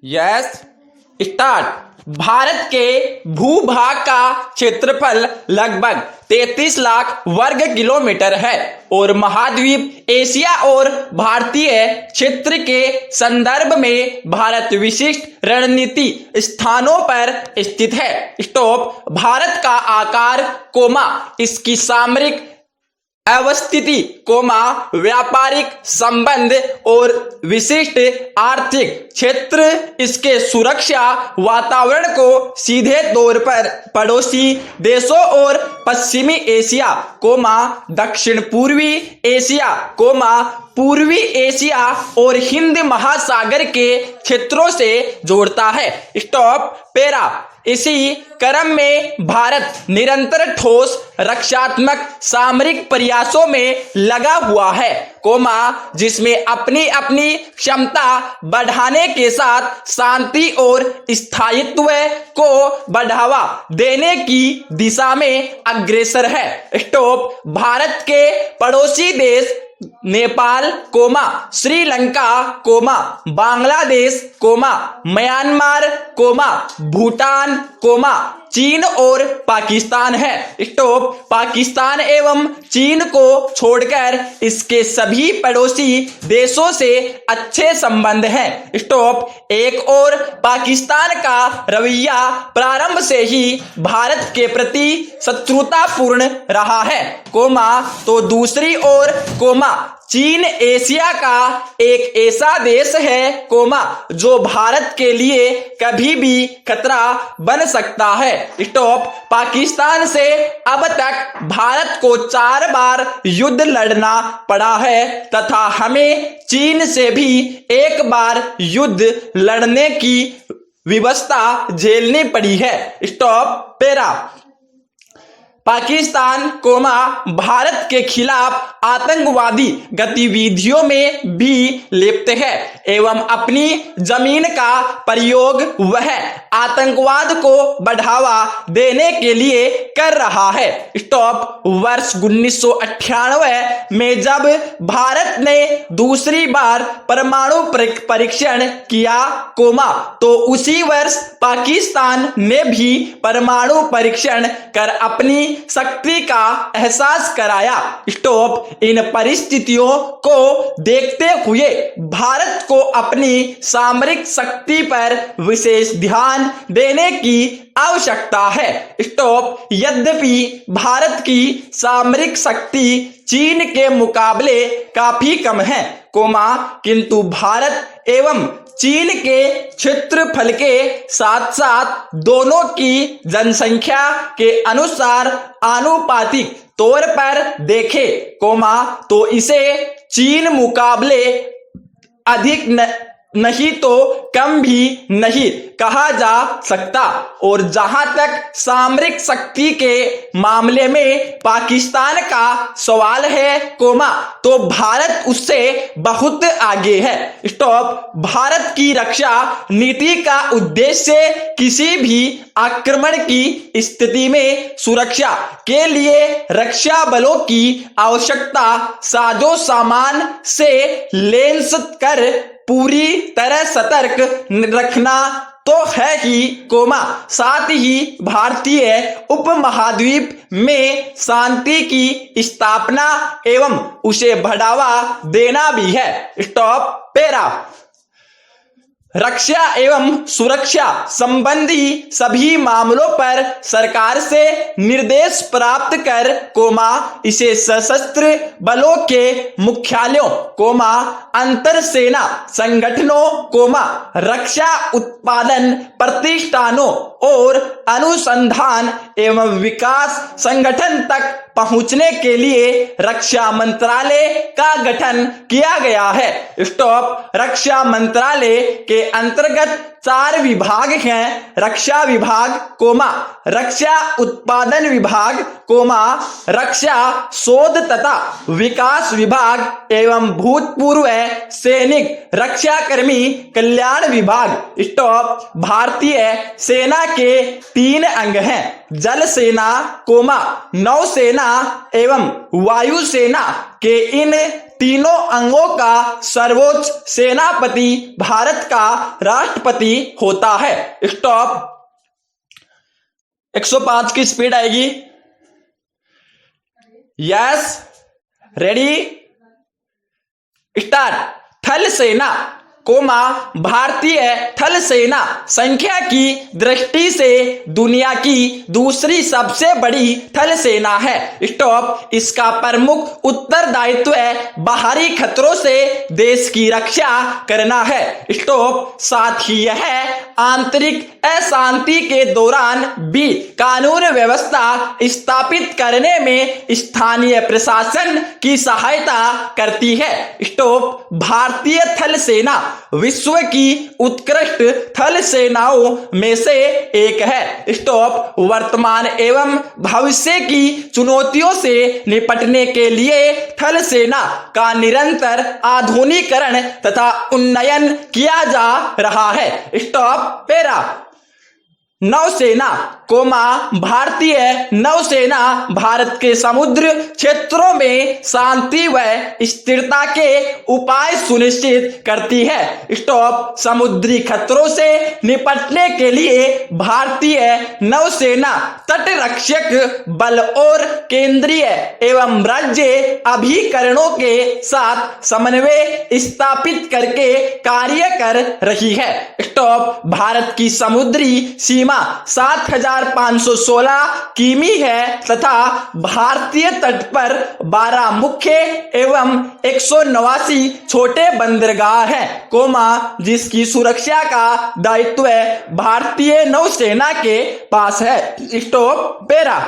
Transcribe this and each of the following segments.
Yes start. Bharat के भूभाग का क्षेत्रफल लगभग 33 लाख वर्ग किलोमीटर है और महाद्वीप एशिया और भारतीय क्षेत्र के संदर्भ में भारत विशिष्ट रणनीति स्थानों पर स्थित है। स्टॉप। भारत का आकार कोमा इसकी सामरिक अवस्थिति कोमा व्यापारिक संबंध और विशिष्ट आर्थिक क्षेत्र इसके सुरक्षा वातावरण को सीधे तौर पर पड़ोसी देशों और पश्चिमी एशिया कोमा दक्षिण पूर्वी एशिया कोमा पूर्वी एशिया और हिंद महासागर के क्षेत्रों से जोड़ता है। स्टॉप। पैरा। इसी क्रम में भारत निरंतर ठोस रक्षात्मक सामरिक प्रयासों में लगा हुआ है कोमा जिसमें अपनी अपनी क्षमता बढ़ाने के साथ शांति और स्थायित्व को बढ़ावा देने की दिशा में अग्रसर है। स्टॉप। भारत के पड़ोसी देश Nepal comma Sri Lanka comma Bangladesh comma Myanmar comma Bhutan comma चीन और पाकिस्तान है। स्टॉप। पाकिस्तान एवं चीन को छोड़कर इसके सभी पड़ोसी देशों से अच्छे संबंध हैं। स्टॉप। एक और पाकिस्तान का रवैया प्रारंभ से ही भारत के प्रति शत्रुतापूर्ण रहा है कोमा तो दूसरी ओर कोमा चीन एशिया का एक ऐसा देश है कोमा जो भारत के लिए कभी भी खतरा बन सकता है। स्टॉप। पाकिस्तान से अब तक भारत को 4 बार युद्ध लड़ना पड़ा है तथा हमें चीन से भी 1 बार युद्ध लड़ने की विवशता झेलनी पड़ी है। Stop. Para. Pakistan comma Bharat के खिलाफ आतंकवादी गतिविधियों में भी लिप्त है एवं अपनी जमीन का प्रयोग वह आतंकवाद को बढ़ावा देने के लिए कर रहा है। स्टॉप। वर्ष 1998 में जब भारत ने दूसरी बार परमाणु परीक्षण किया कोमा तो उसी वर्ष पाकिस्तान ने भी परमाणु परीक्षण कर अपनी शक्ति का एहसास कराया। स्टॉप। इन परिस्थितियों को देखते हुए भारत को अपनी सामरिक शक्ति पर विशेष ध्यान देने की आवश्यकता है। स्टॉप। यद्यपि भारत की सामरिक शक्ति चीन के मुकाबले काफी कम है कोमा किंतु भारत एवं चीन के क्षेत्रफल के साथ साथ दोनों की जनसंख्या के अनुसार आनुपातिक तौर पर देखें कोमा तो इसे चीन मुकाबले अधिक नहीं तो कम भी नहीं कहा जा सकता और जहां तक सामरिक शक्ति के मामले में पाकिस्तान का सवाल है कोमा तो भारत उससे बहुत आगे है। स्टॉप। भारत की रक्षा नीति का उद्देश्य किसी भी आक्रमण की स्थिति में सुरक्षा के लिए रक्षा बलों की आवश्यकता साजो सामान से लैस कर पूरी तरह सतर्क रखना तो है ही कोमा साथ ही भारतीय उपमहाद्वीप में शांति की स्थापना एवं उसे बढ़ावा देना भी है। स्टॉप। पैरा। रक्षा एवं सुरक्षा संबंधी सभी मामलों पर सरकार से निर्देश प्राप्त कर कोमा इसे सशस्त्र बलों के मुख्यालयों कोमा अंतर सेना संगठनों कोमा रक्षा उत्पादन प्रतिष्ठानों और अनुसंधान एवं विकास संगठन तक पहुंचने के लिए रक्षा मंत्रालय का गठन किया गया है। स्टॉप। रक्षा मंत्रालय के अंतर्गत 4 विभाग हैं। रक्षा विभाग कोमा रक्षा उत्पादन विभाग कोमा रक्षा शोध तथा विकास विभाग एवं भूतपूर्व सैनिक रक्षाकर्मी कल्याण विभाग। स्टॉप। भारतीय सेना के 3 अंग हैं जल सेना कोमा नौसेना एवं वायुसेना के इन तीनों अंगों का सर्वोच्च सेनापति भारत का राष्ट्रपति होता है। स्टॉप। 105 की स्पीड आएगी। Yes, ready, start. थल सेना कोमा भारतीय थल सेना संख्या की दृष्टि से दुनिया की दूसरी सबसे बड़ी थल सेना है। स्टॉप। इसका प्रमुख उत्तरदायित्व बाहरी खतरों से देश की रक्षा करना है। स्टॉप। साथ ही यह आंतरिक अशांति के दौरान भी कानून व्यवस्था स्थापित करने में स्थानीय प्रशासन की सहायता करती है। स्टॉप। भारतीय थल सेना विश्व की उत्कृष्ट थल सेनाओं में से एक है। स्टॉप। वर्तमान एवं भविष्य की चुनौतियों से निपटने के लिए थल सेना का निरंतर आधुनिकीकरण तथा उन्नयन किया जा रहा है। स्टॉप। पैरा। नौसेना कोमा भारतीय नौसेना भारत के समुद्र क्षेत्रों में शांति व स्थिरता के उपाय सुनिश्चित करती है। स्टॉप। समुद्री खतरों से निपटने के लिए भारतीय नौसेना तटरक्षक बल और केंद्रीय एवं राज्य अभिकरणों के साथ समन्वय स्थापित करके कार्य कर रही है। स्टॉप। भारत की समुद्री सीमा 7,516 किमी है तथा भारतीय तट पर 12 मुख्य एवं 189 छोटे बंदरगाह हैं, कोमा जिसकी सुरक्षा का दायित्व भारतीय नौसेना के पास है। स्टॉप। पैरा।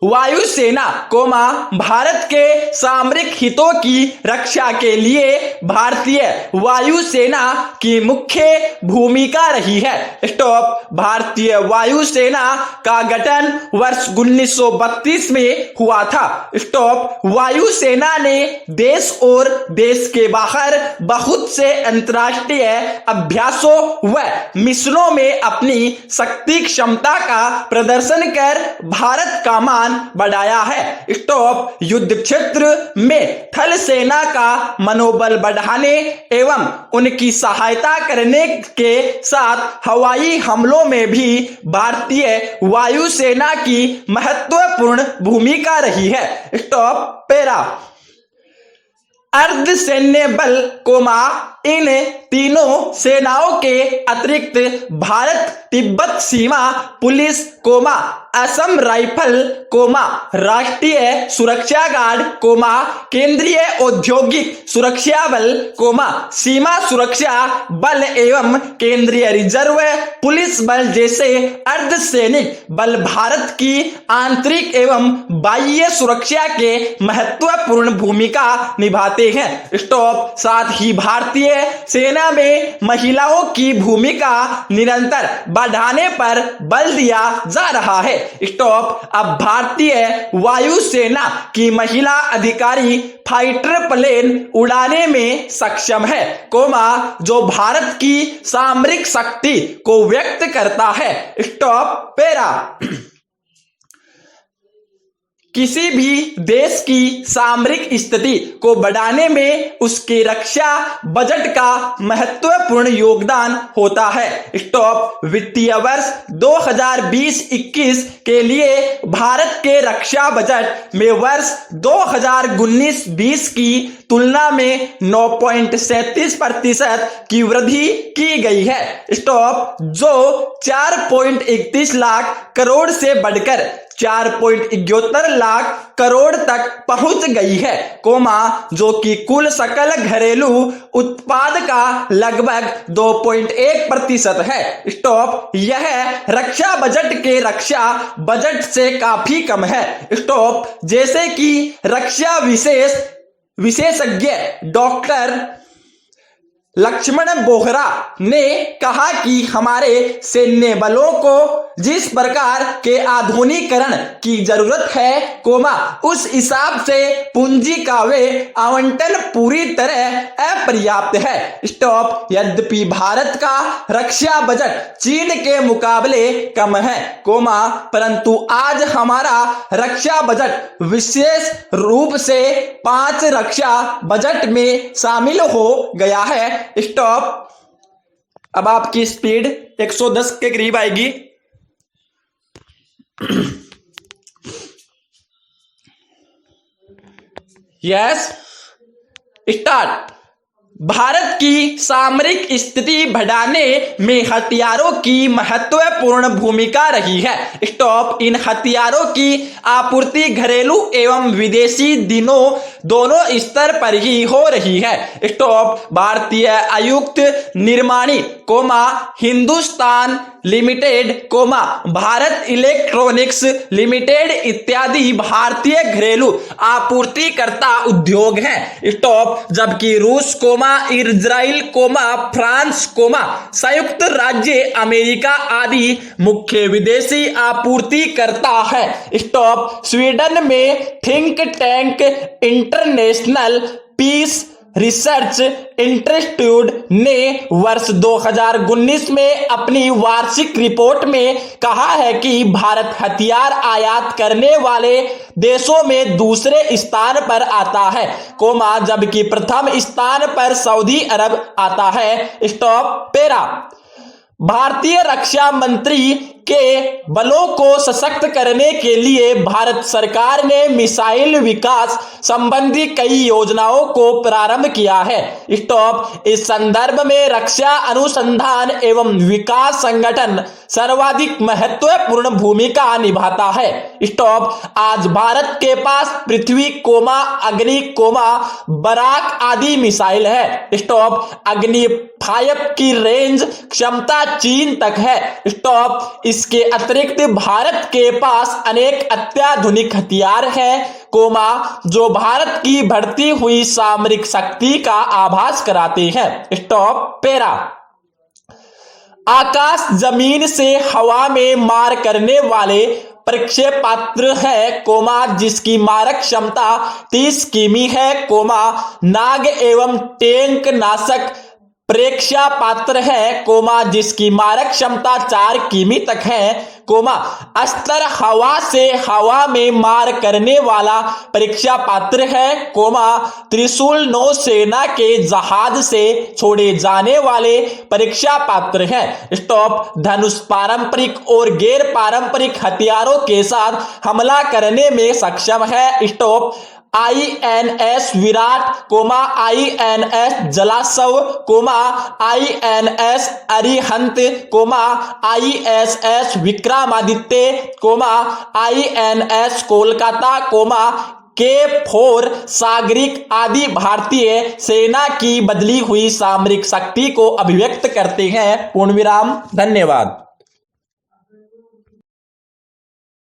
वायुसेना कोमा भारत के सामरिक हितों की रक्षा के लिए भारतीय वायुसेना की मुख्य भूमिका रही है। स्टॉप। भारतीय वायुसेना का गठन वर्ष 1932 में हुआ था। स्टॉप। वायुसेना ने देश और देश के बाहर बहुत से अंतर्राष्ट्रीय अभ्यासों व मिशनों में अपनी शक्ति क्षमता का प्रदर्शन कर भारत का मान बढ़ाया है। स्टॉप। युद्ध क्षेत्र में थल सेना का मनोबल बढ़ाने एवं उनकी सहायता करने के साथ हवाई हमलों में भी भारतीय वायुसेना की महत्वपूर्ण भूमिका रही है। स्टॉप। पैरा। अर्धसैन्य बल कोमा इन तीनों सेनाओं के अतिरिक्त भारत तिब्बत सीमा police comma Assam rifle comma राष्ट्रीय सुरक्षा गार्ड कोमा केंद्रीय औद्योगिक सुरक्षा बल कोमा सीमा सुरक्षा बल एवं केंद्रीय रिजर्व पुलिस बल जैसे अर्धसैनिक बल भारत की आंतरिक एवं बाह्य सुरक्षा के महत्वपूर्ण भूमिका निभाते हैं। स्टॉप। साथ ही भारतीय सेना में महिलाओं की भूमिका निरंतर बढ़ाने पर बल दिया जा रहा है। स्टॉप। अब भारतीय वायुसेना की महिला अधिकारी फाइटर प्लेन उड़ाने में सक्षम है, कोमा जो भारत की सामरिक शक्ति को व्यक्त करता है। स्टॉप। पैरा। किसी भी देश की सामरिक स्थिति को बढ़ाने में उसके रक्षा बजट का महत्वपूर्ण योगदान होता है। स्टॉप। वित्तीय वर्ष 2020-21 के लिए भारत के रक्षा बजट में वर्ष 2019-20 की तुलना में 9.37% की वृद्धि की गई है। स्टॉप। जो 4.31 लाख करोड़ से बढ़कर 4.71 लाख करोड़ तक पहुंच गई है, कोमा जो कि कुल सकल घरेलू उत्पाद का लगभग 2.1% है। स्टॉप। यह रक्षा बजट के रक्षा बजट से काफी कम है। स्टॉप। जैसे कि रक्षा विशेषज्ञ डॉक्टर लक्ष्मण बोहरा ने कहा कि हमारे सैन्य बलों को जिस प्रकार के आधुनिकीकरण की जरूरत है, उस हिसाब से पूंजी का वे आवंटन पूरी तरह अपर्याप्त है। स्टॉप। यद्यपि भारत का रक्षा बजट चीन के मुकाबले कम है, परंतु आज हमारा रक्षा बजट विशेष रूप से 5 रक्षा बजट में शामिल हो गया है। स्टॉप। अब आपकी स्पीड 110 के करीब आएगी। यस। स्टार्ट। भारत की सामरिक स्थिति बढ़ाने में हथियारों की महत्वपूर्ण भूमिका रही है। स्टॉप। इन हथियारों की आपूर्ति घरेलू एवं विदेशी दोनों स्तर पर ही हो रही है। स्टॉप। भारतीय आयुक्त निर्माणी, Hindustan limited, Bharat electronics limited इत्यादि भारतीय घरेलू आपूर्तिकर्ता उद्योग हैं। स्टॉप। जबकि रूस, इजराइल, फ्रांस, संयुक्त राज्य अमेरिका आदि मुख्य विदेशी आपूर्तिकर्ता है। स्टॉप। स्वीडन में think tank International Peace Research Institute ने वर्ष 2019 में अपनी वार्षिक रिपोर्ट में कहा है कि भारत हथियार आयात करने वाले देशों में दूसरे स्थान पर आता है, जबकि प्रथम स्थान पर सऊदी अरब आता है। स्टॉप। पैरा। भारतीय रक्षा मंत्री के बलों को सशक्त करने के लिए भारत सरकार ने मिसाइल विकास संबंधी कई योजनाओं को प्रारंभ किया है। स्टॉप। इस संदर्भ में रक्षा अनुसंधान एवं विकास संगठन सर्वाधिक महत्वपूर्ण भूमिका निभाता है। स्टॉप। आज भारत के पास पृथ्वी, अग्नि, बराक आदि मिसाइल है। स्टॉप। अग्नि 5 की रेंज क्षमता चीन तक है। स्टॉप। इसके अतिरिक्त भारत के पास अनेक अत्याधुनिक हथियार हैं, जो भारत की बढ़ती हुई सामरिक शक्ति का आभास कराते हैं। स्टॉप। पैरा। आकाश जमीन से हवा में मार करने वाले प्रक्षेपास्त्र है, जिसकी मारक क्षमता 30 किमी है, नाग एवं टैंक नाशक प्रेक्षापात्र है, जिसकी मारक क्षमता 4 किमी तक है, अस्त्र हवा से हवा में मार करने वाला परीक्षा पात्र है, त्रिशूल नौसेना के जहाज से छोड़े जाने वाले परीक्षा पात्र है। स्टॉप। धनुष पारंपरिक और गैर पारंपरिक हथियारों के साथ हमला करने में सक्षम है। Stop. INS Virat, INS Jalashwa, INS Arihant, ISS Vikramaditya, INS Kolkata, K4 सागरिक आदि भारतीय सेना की बदली हुई सामरिक शक्ति को अभिव्यक्त करते हैं। पूर्ण विराम। धन्यवाद।